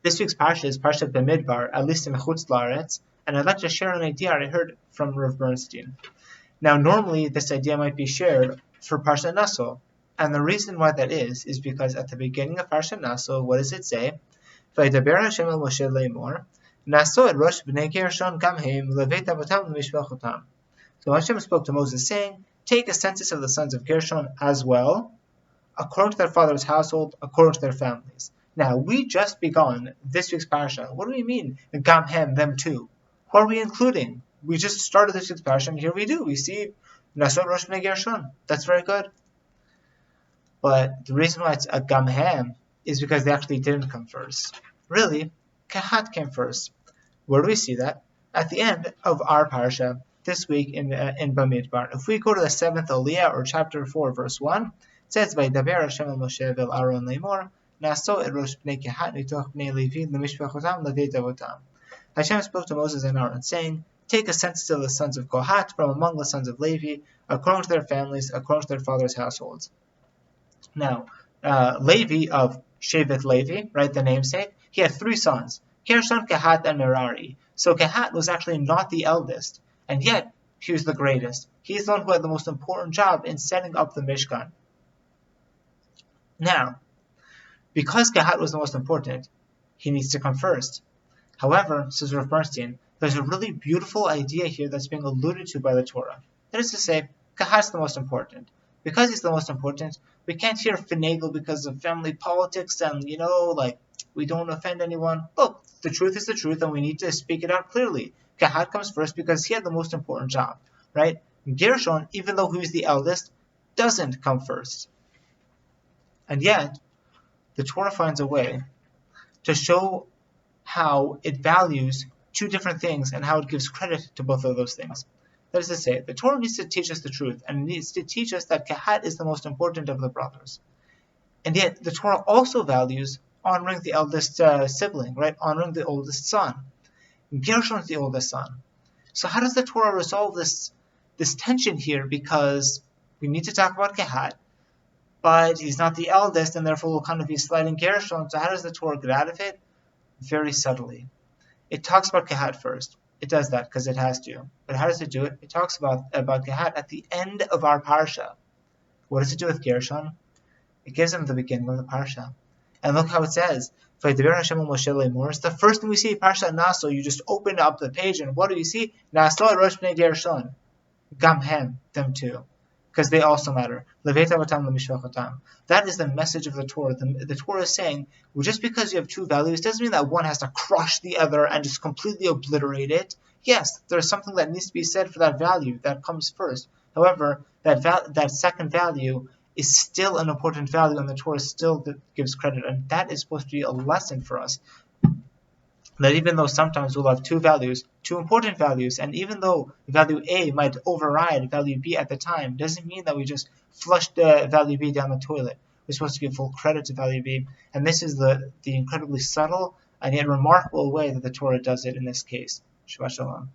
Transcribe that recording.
This week's parsha is Parshat Bamidbar, at least in Chutz La'aretz, and I'd like to share an idea I heard from Rav Bernstein. Now, normally this idea might be shared for Parshat Naso, and the reason why that is because at the beginning of Parshat Naso, what does it say? Vaydaber Hashem el Moshe le'emor, Naso et Rosh b'nei Gershon gam heim levet avotam l'mishpachotam. So Hashem spoke to Moses, saying, "Take a census of the sons of Gershon as well, according to their father's household, according to their families." Now, we just begun this week's parsha. What do we mean, gam hem, them too? Who are we including? We just started this week's parsha, and here we do. We see Naso et Rosh b'nei Gershon. That's very good. But the reason why it's a gam hem is because they actually didn't come first. Really, Kehat came first. Where do we see that? At the end of our parsha this week in Bamidbar. If we go to the 7th Aliyah, or chapter 4, verse 1, it says, "Vaydaber Hashem el Moshe vel Aaron le'emor, Naso et Rosh b'nei Kehat mitoch b'nei Levi l'mishpachotam levet avotam." Hashem spoke to Moses and Aaron, saying, "Take a census of the sons of Kohat from among the sons of Levi, according to their families, according to their fathers' households." Now, Levi of Shevet Levi, right, the namesake, he had 3 sons, Gershon, Kehat, and Merari. So Kehat was actually not the eldest, and yet he was the greatest. He's the one who had the most important job in setting up the Mishkan. Now, because Kehat was the most important, he needs to come first. However, says Rav Bernstein, there's a really beautiful idea here that's being alluded to by the Torah. That is to say, Kehat's the most important. Because he's the most important, we can't here finagle because of family politics and, we don't offend anyone. Look, the truth is the truth, and we need to speak it out clearly. Kehat comes first because he had the most important job, right? Gershon, even though he was the eldest, doesn't come first. And yet, the Torah finds a way to show how it values 2 different things and how it gives credit to both of those things. That is to say, the Torah needs to teach us the truth, and it needs to teach us that Kehat is the most important of the brothers. And yet, the Torah also values honoring the eldest sibling, right? Honoring the oldest son. Gershon is the oldest son. So how does the Torah resolve this tension here? Because we need to talk about Kehat, but he's not the eldest, and therefore we'll kind of be sliding Gershon. So how does the Torah get out of it? Very subtly. It talks about Kehat first. It does that because it has to. But how does it do it? It talks about Kehat at the end of our parsha. What does it do with Gershon? It gives him the beginning of the parsha. And look how it says, "Vaydaber Hashem el Moshe le'emor." It's the first thing we see, Parshat Naso. You just open up the page, and what do you see? Naso et Rosh b'nei Gershon. Gam hem, them too. Because they also matter. Levet avotam l'mishpachotam. That is the message of the Torah. The Torah is saying, well, just because you have 2 values doesn't mean that one has to crush the other and just completely obliterate it. Yes, there's something that needs to be said for that value that comes first. However, that second value is still an important value, and the Torah still gives credit. And that is supposed to be a lesson for us. That even though sometimes we'll have 2 values, 2 important values, and even though value A might override value B at the time, doesn't mean that we just flush the value B down the toilet. We're supposed to give full credit to value B. And this is the incredibly subtle and yet remarkable way that the Torah does it in this case. Shabbat Shalom.